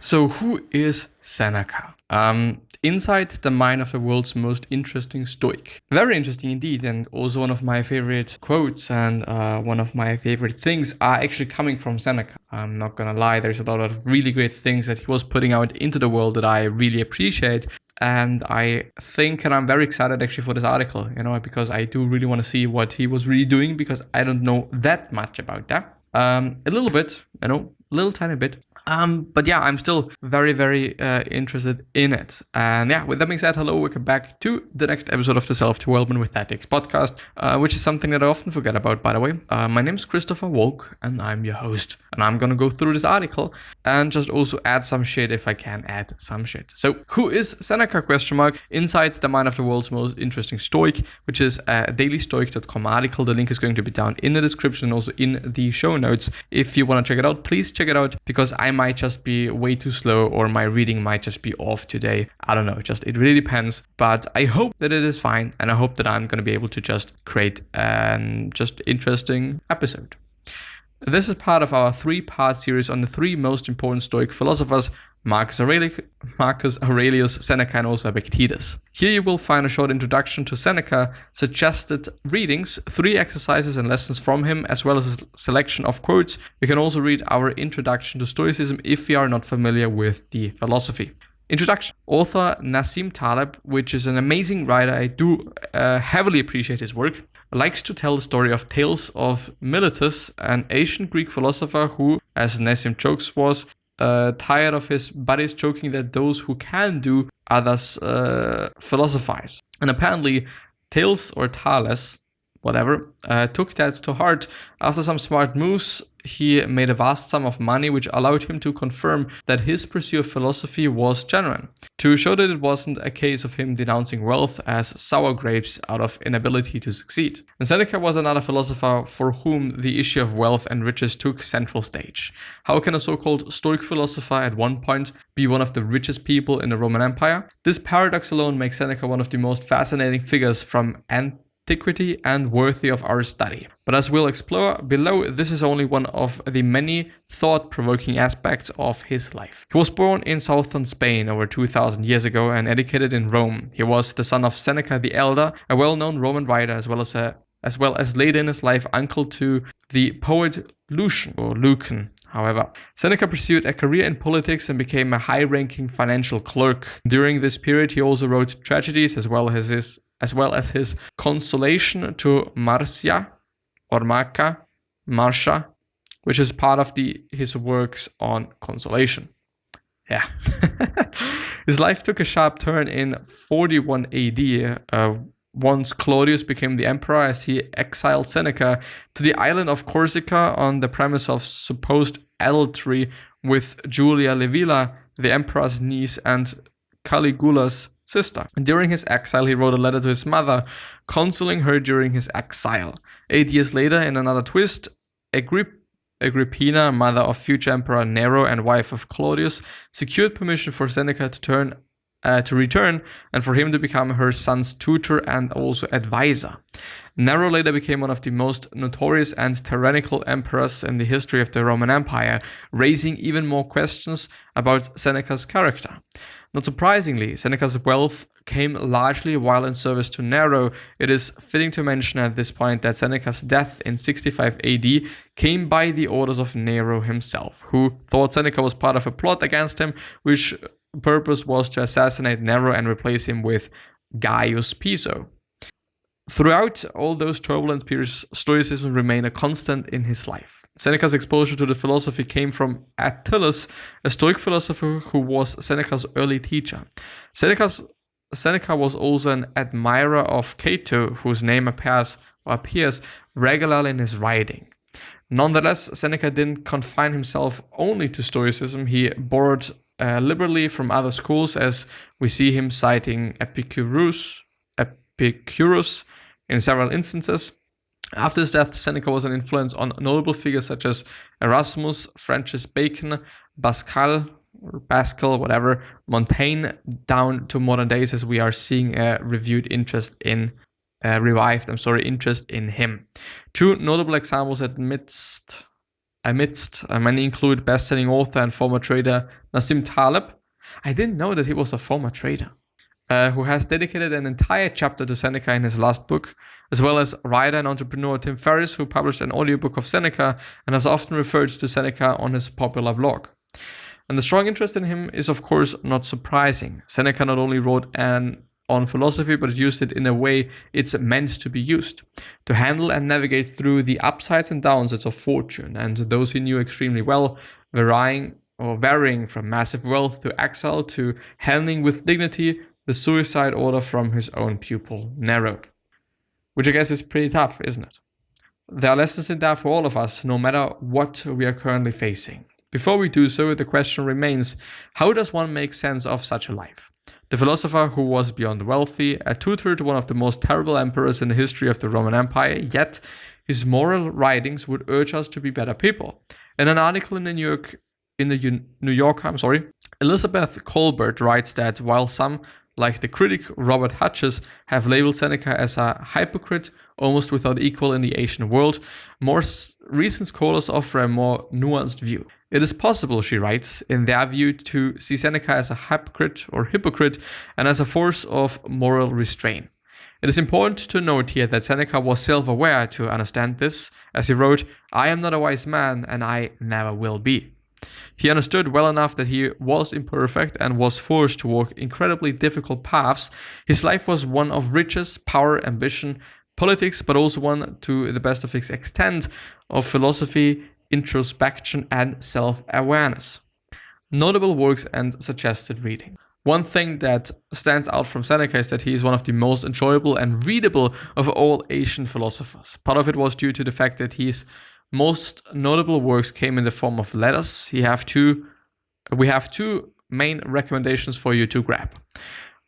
So who is Seneca? Inside the mind of the world's most interesting Stoic. Very interesting indeed, and also one of my favorite quotes and one of my favorite things are actually coming from Seneca. I'm not gonna lie, there's a lot of really great things that he was putting out into the world that I really appreciate. And I think, and I'm very excited actually for this article, because I do really want to see what he was really doing, because I don't know that much about that. A little bit, little tiny bit. But yeah, I'm still very, very interested in it. And yeah, with that being said, hello, welcome back to the next episode of the Self-Development with Ethics podcast, which is something that I often forget about, by the way. My name is Christopher Walch, and I'm your host. And I'm gonna go through this article and just also add some shit if I can add some shit. So, who is Seneca? Inside the mind of the world's most interesting Stoic, which is a dailystoic.com article. The link is going to be down in the description and also in the show notes. If you want to check it out, please check it out, because I might just be way too slow or my reading might just be off today. I don't know, it really depends. But I hope that it is fine, and I hope that I'm going to be able to just create an just interesting episode. This is part of our 3-part series on the 3 most important Stoic philosophers, Marcus Aurelius, Seneca, and also Epictetus. Here you will find a short introduction to Seneca, suggested readings, 3 exercises and lessons from him, as well as a selection of quotes. You can also read our introduction to Stoicism if you are not familiar with the philosophy. Introduction. Author Nassim Taleb, which is an amazing writer, I do heavily appreciate his work, likes to tell the story of tales of Miletus, an ancient Greek philosopher who, as Nassim jokes, was tired of his buddies joking that those who can do, others philosophize. And apparently, Thales or Thales, whatever, took that to heart. After some smart moves, he made a vast sum of money, which allowed him to confirm that his pursuit of philosophy was genuine, to show that it wasn't a case of him denouncing wealth as sour grapes out of inability to succeed. And Seneca was another philosopher for whom the issue of wealth and riches took central stage. How can a so-called Stoic philosopher at one point be one of the richest people in the Roman Empire? This paradox alone makes Seneca one of the most fascinating figures from antiquity and worthy of our study. But as we'll explore below, this is only one of the many thought-provoking aspects of his life. He was born in southern Spain over 2,000 years ago and educated in Rome. He was the son of Seneca the Elder, a well-known Roman writer, as well as later in his life uncle to the poet Lucan. However, Seneca pursued a career in politics and became a high-ranking financial clerk. During this period, he also wrote tragedies as well as his consolation to Marcia, which is part of his works on consolation. Yeah. His life took a sharp turn in 41 AD, once Claudius became the emperor, as he exiled Seneca to the island of Corsica on the premise of supposed adultery with Julia Livilla, the emperor's niece and Caligula's sister. During his exile, he wrote a letter to his mother, consoling her during his exile. 8 years later, in another twist, Agrippina, mother of future Emperor Nero and wife of Claudius, secured permission for Seneca to return and for him to become her son's tutor and also advisor. Nero later became one of the most notorious and tyrannical emperors in the history of the Roman Empire, raising even more questions about Seneca's character. Not surprisingly, Seneca's wealth came largely while in service to Nero. It is fitting to mention at this point that Seneca's death in 65 AD came by the orders of Nero himself, who thought Seneca was part of a plot against him, which purpose was to assassinate Nero and replace him with Gaius Piso. Throughout all those turbulent periods, Stoicism remained a constant in his life. Seneca's exposure to the philosophy came from Attalus, a Stoic philosopher who was Seneca's early teacher. Seneca was also an admirer of Cato, whose name appears regularly in his writing. Nonetheless, Seneca didn't confine himself only to Stoicism. He borrowed liberally from other schools, as we see him citing Epicurus in several instances. After his death, Seneca was an influence on notable figures such as Erasmus, Francis Bacon, Pascal, Montaigne, down to modern days, as we are seeing a revived interest in him. 2 notable examples amidst amidst many include best-selling author and former trader Nassim Taleb. I didn't know that he was a former trader. Who has dedicated an entire chapter to Seneca in his last book, as well as writer and entrepreneur Tim Ferriss, who published an audiobook of Seneca and has often referred to Seneca on his popular blog. And the strong interest in him is, of course, not surprising. Seneca not only wrote on philosophy, but used it in a way it's meant to be used, to handle and navigate through the upsides and downsides of fortune, and those he knew extremely well, varying from massive wealth to exile to handling with dignity the suicide order from his own pupil, Nero. Which I guess is pretty tough, isn't it? There are lessons in that for all of us, no matter what we are currently facing. Before we do so, the question remains, how does one make sense of such a life? The philosopher who was beyond wealthy, a tutor to one of the most terrible emperors in the history of the Roman Empire, yet his moral writings would urge us to be better people. In an article in the New Yorker, Elizabeth Colbert writes that while some, like the critic Robert Hutchins, have labeled Seneca as a hypocrite almost without equal in the ancient world, more recent scholars offer a more nuanced view. It is possible, she writes, in their view, to see Seneca as a hypocrite and as a force of moral restraint. It is important to note here that Seneca was self-aware to understand this, as he wrote, "I am not a wise man, and I never will be." He understood well enough that he was imperfect and was forced to walk incredibly difficult paths. His life was one of riches, power, ambition, politics, but also one, to the best of his extent, of philosophy, introspection, and self-awareness. Notable works and suggested reading. One thing that stands out from Seneca is that he is one of the most enjoyable and readable of all Asian philosophers. Part of it was due to the fact that his most notable works came in the form of letters. We have two main recommendations for you to grab.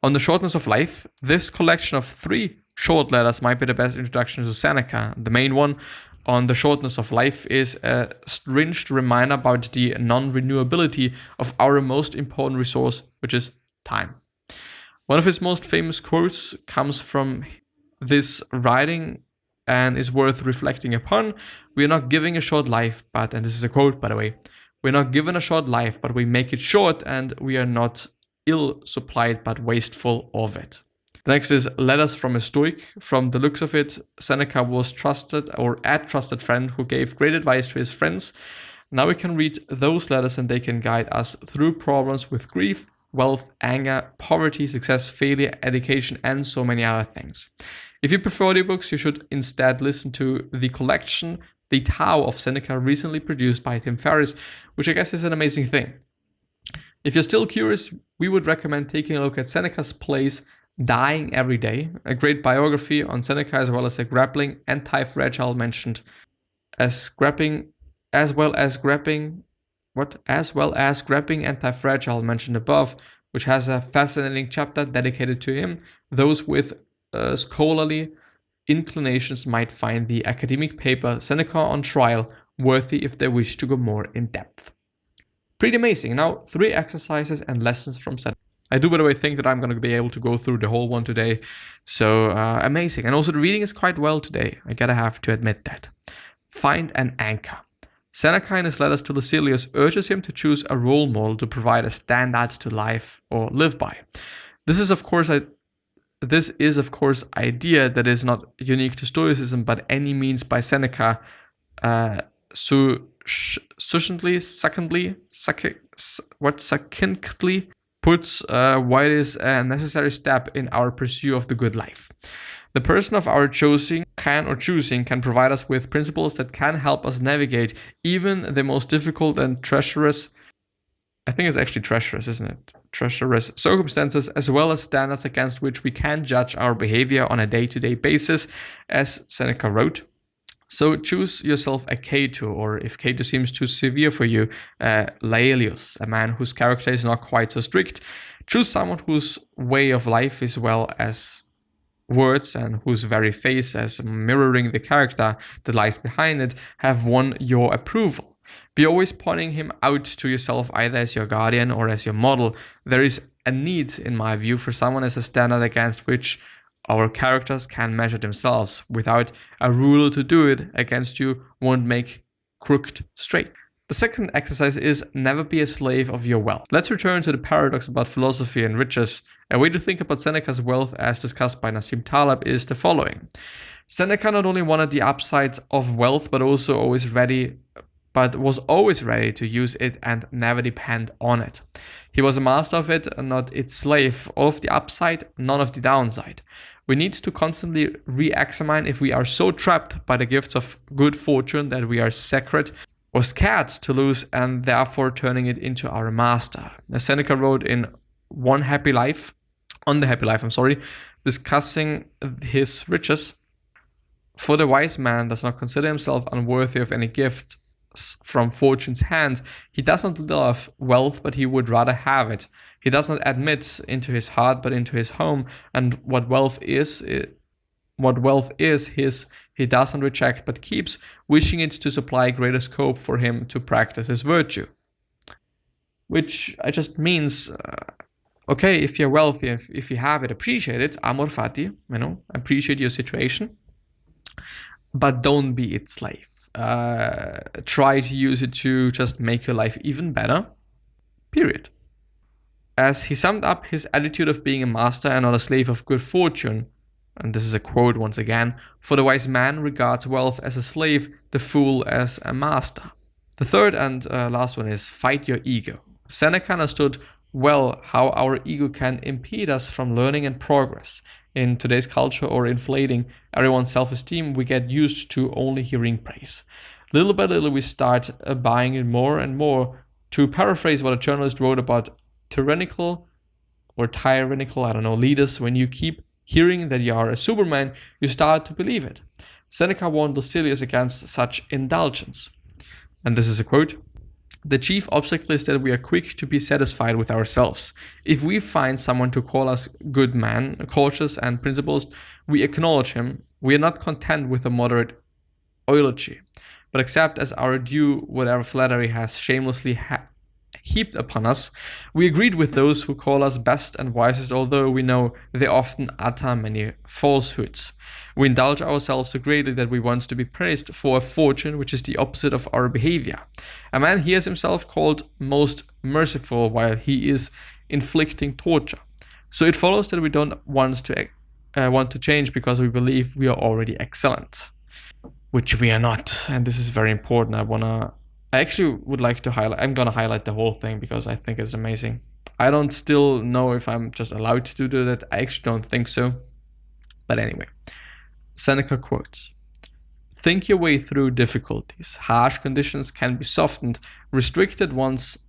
On the shortness of life, this collection of 3 short letters might be the best introduction to Seneca. The main one on the shortness of life is a stringent reminder about the non-renewability of our most important resource, which is time. One of his most famous quotes comes from this writing and is worth reflecting upon. "We are not given a short life, and this is a quote, by the way, we're not given a short life, but we make it short, and we are not ill-supplied, but wasteful of it." The next is Letters from a Stoic. From the looks of it, Seneca was a trusted friend who gave great advice to his friends. Now we can read those letters and they can guide us through problems with grief, wealth, anger, poverty, success, failure, education, and so many other things. If you prefer audiobooks, you should instead listen to the collection, The Tao of Seneca, recently produced by Tim Ferriss, which I guess is an amazing thing. If you're still curious, we would recommend taking a look at Seneca's plays Dying Every Day, a great biography on Seneca, as well as a grappling anti-fragile mentioned grappling anti-fragile mentioned above, which has a fascinating chapter dedicated to him. Those with scholarly inclinations might find the academic paper Seneca on Trial worthy if they wish to go more in depth. Pretty amazing. Now, 3 exercises and lessons from Seneca. I do, by the way, think that I'm going to be able to go through the whole one today. So amazing. And also the reading is quite well today. I gotta have to admit that. Find an anchor. Seneca in his letters to Lucilius urges him to choose a role model to provide a standard to live or live by. This is of course idea that is not unique to Stoicism, but any means by Seneca. Succinctly puts why it is a necessary step in our pursuit of the good life. The person of our choosing can provide us with principles that can help us navigate even the most difficult and treacherous, I think it's actually treacherous, isn't it? Treacherous circumstances, as well as standards against which we can judge our behavior on a day-to-day basis, as Seneca wrote. So choose yourself a Cato, or if Cato seems too severe for you, Laelius, a man whose character is not quite so strict. Choose someone whose way of life as well as words and whose very face, as mirroring the character that lies behind it, have won your approval. Be always pointing him out to yourself either as your guardian or as your model. There is a need, in my view, for someone as a standard against which our characters can measure themselves. Without a ruler to do it against, you won't make crooked straight. The second exercise is never be a slave of your wealth. Let's return to the paradox about philosophy and riches. A way to think about Seneca's wealth, as discussed by Nassim Taleb, is the following. Seneca not only wanted the upsides of wealth, but was always ready to use it and never depend on it. He was a master of it, not its slave. All of the upside, none of the downside. We need to constantly re-examine if we are so trapped by the gifts of good fortune that we are sacred or scared to lose and therefore turning it into our master. As Seneca wrote in On the Happy Life, discussing his riches, for the wise man does not consider himself unworthy of any gift from fortune's hand. He does not love wealth, but he would rather have it. He does not admit into his heart, but into his home. And what wealth is his, he does not reject, but keeps, wishing it to supply greater scope for him to practice his virtue. Which just means, okay, if you're wealthy, if you have it, appreciate it, amor fati, appreciate your situation, but don't be its slave. Try to use it to just make your life even better, period. As he summed up his attitude of being a master and not a slave of good fortune, and this is a quote once again, for the wise man regards wealth as a slave, the fool as a master. The third and last one is fight your ego. Seneca understood well how our ego can impede us from learning and progress. In today's culture or inflating everyone's self-esteem, we get used to only hearing praise. Little by little, we start buying it more and more. To paraphrase what a journalist wrote about tyrannical leaders, when you keep hearing that you are a Superman, you start to believe it. Seneca warned Lucilius against such indulgence. And this is a quote. The chief obstacle is that we are quick to be satisfied with ourselves. If we find someone to call us good man, cautious and principled, we acknowledge him. We are not content with a moderate eulogy, but accept as our due whatever flattery has shamelessly heaped upon us. We agreed with those who call us best and wisest, although we know they often utter many falsehoods. We indulge ourselves so greatly that we want to be praised for a fortune which is the opposite of our behavior. A man hears himself called most merciful while he is inflicting torture. So it follows that we don't want to change because we believe we are already excellent, which we are not. And this is very important. I actually would like to I'm going to highlight the whole thing because I think it's amazing. I don't still know if I'm just allowed to do that. I actually don't think so. But anyway, Seneca quotes, think your way through difficulties. Harsh conditions can be softened. Restricted ones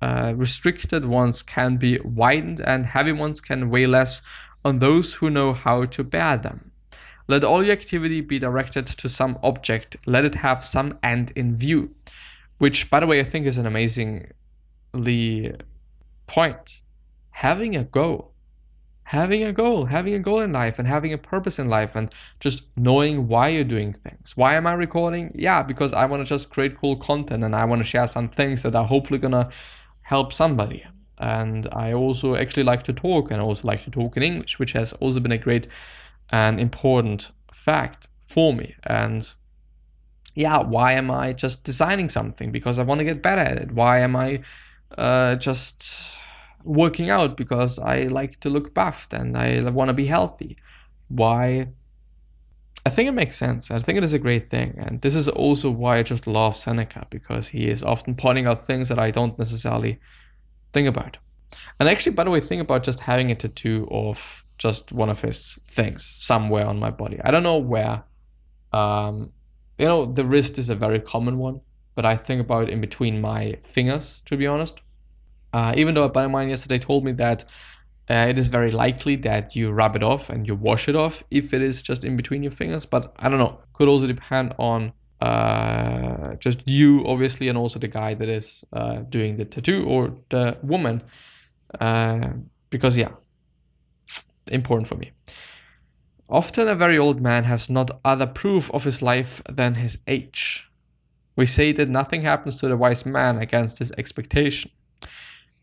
can be widened, and heavy ones can weigh less on those who know how to bear them. Let all your activity be directed to some object. Let it have some end in view. Which, by the way, I think is an amazingly point. Having a goal in life and having a purpose in life and just knowing why you're doing things. Why am I recording? Yeah, because I want to just create cool content and I want to share some things that are hopefully going to help somebody. And I also actually like to talk, and I also like to talk in English, which has also been a great and important fact for me. And yeah, why am I just designing something? Because I want to get better at it. Why am I just working out? Because I like to look buffed and I want to be healthy. Why? I think it makes sense. I think it is a great thing. And this is also why I just love Seneca, because he is often pointing out things that I don't necessarily think about. And actually, by the way, think about just having a tattoo of just one of his things somewhere on my body. I don't know where. The wrist is a very common one, but I think about it in between my fingers, to be honest. Even though a buddy of mine yesterday told me that it is very likely that you rub it off and you wash it off if it is just in between your fingers. But I don't know. Could also depend on just you, obviously, and also the guy that is doing the tattoo or the woman. Because, yeah, important for me. Often a very old man has not other proof of his life than his age. We say that nothing happens to the wise man against his expectation.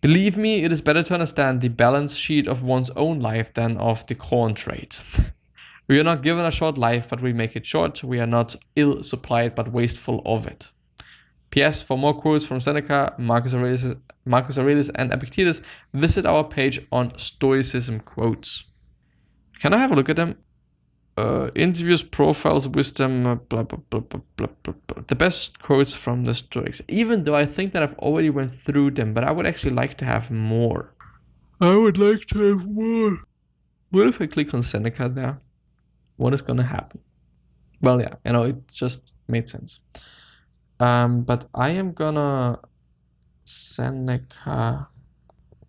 Believe me, it is better to understand the balance sheet of one's own life than of the corn trade. We are not given a short life, but we make it short. We are not ill-supplied, but wasteful of it. P.S. For more quotes from Seneca, Marcus Aurelius, and Epictetus, visit our page on Stoicism quotes. Can I have a look at them? Interviews, profiles, wisdom, blah, blah, blah, blah, blah, blah, blah. The best quotes from the Stoics. Even though I think that I've already went through them, but I would actually like to have more. What if I click on Seneca there? What is gonna happen? Well, yeah, it just made sense. But I am gonna Seneca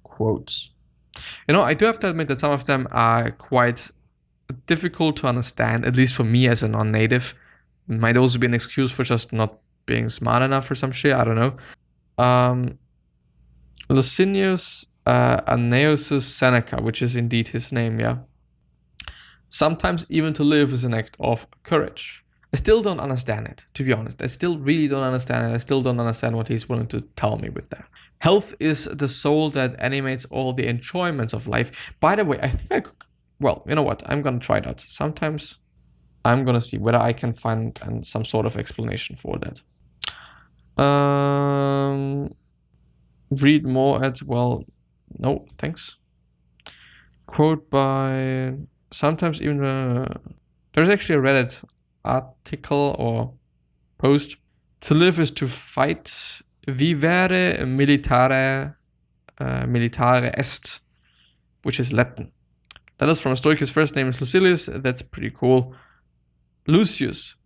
quotes. I do have to admit that some of them are quite difficult to understand, at least for me as a non-native. Might also be an excuse for just not being smart enough or some shit, I don't know. Licinius Aeneas Seneca, which is indeed his name, yeah. Sometimes even to live is an act of courage. I still don't understand it, to be honest. I still really don't understand it. I still don't understand what he's willing to tell me with that. Health is the soul that animates all the enjoyments of life. By the way, I think I could... Well, you know what? I'm going to try that. Sometimes I'm going to see whether I can find some sort of explanation for that. Read more at... Well, no, thanks. Quote by... Sometimes even... there's actually a Reddit article or post. To live is to fight. Vivere militare est, which is Latin. That is from a Stoic. His first name is Lucilius. That's pretty cool. Lucius.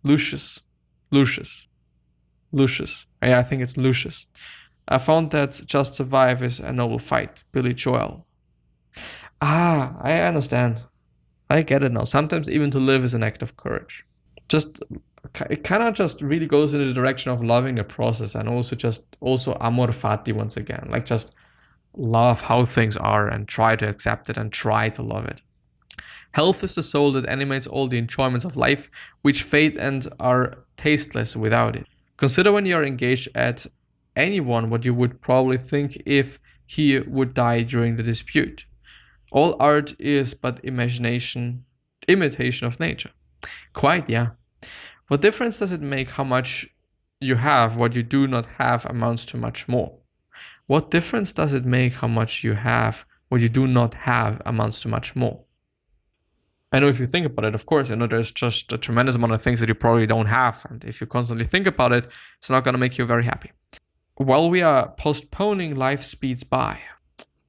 Yeah, I think it's Lucius. I found that just survive is a noble fight. Billy Joel. I understand. I get it now. Sometimes even to live is an act of courage. It kind of just really goes in the direction of loving the process, and also amor fati once again. Like just love how things are and try to accept it and try to love it. Health is the soul that animates all the enjoyments of life, which fade and are tasteless without it. Consider when you are engaged at anyone what you would probably think if he would die during the dispute. All art is but imitation of nature. Quite, yeah. What difference does it make how much you have? What you do not have amounts to much more. What difference does it make how much you have? What you do not have amounts to much more. I know if you think about it, of course, there's just a tremendous amount of things that you probably don't have. And if you constantly think about it, it's not going to make you very happy. While we are postponing, life speeds by.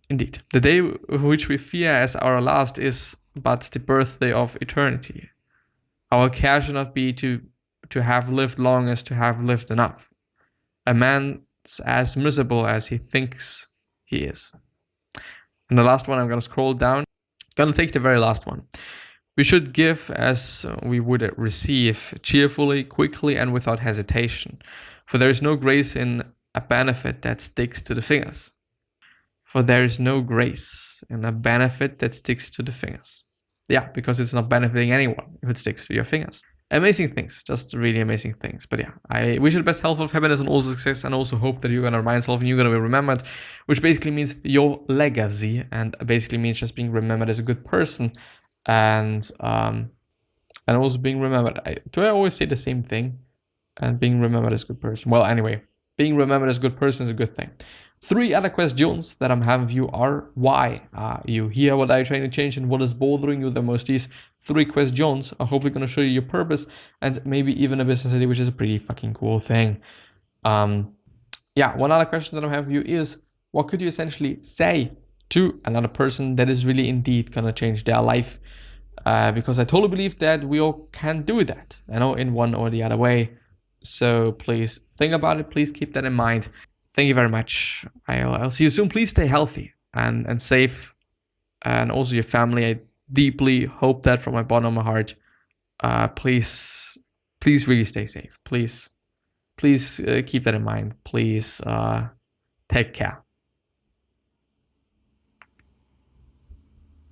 Indeed, the day which we fear as our last is but the birthday of eternity. Our care should not be to have lived long as to have lived enough. A man's as miserable as he thinks he is. And the last one, I'm going to scroll down. Going to take the very last one. We should give as we would receive, cheerfully, quickly, and without hesitation. For there is no grace in a benefit that sticks to the fingers. Yeah, because it's not benefiting anyone if it sticks to your fingers. Amazing things, just really amazing things. But yeah, I wish you the best health, of happiness, and all success, and also hope that you're going to remind yourself and you're going to be remembered, which basically means your legacy, and basically means just being remembered as a good person, and also being remembered. Do I always say the same thing? And being remembered as a good person. Well, anyway, being remembered as a good person is a good thing. 3 other questions that I'm having you are: why are you here? What are you trying to change? And what is bothering you the most? These 3 questions are hopefully going to show you your purpose and maybe even a business idea, which is a pretty fucking cool thing. One other question that I'm having you is: what could you essentially say to another person that is really indeed going to change their life? Because I totally believe that we all can do that, in one or the other way. So please think about it. Please keep that in mind. Thank you very much. I'll see you soon. Please stay healthy and safe, and also your family. I deeply hope that from my bottom of my heart. Please really stay safe. Please keep that in mind. Please take care.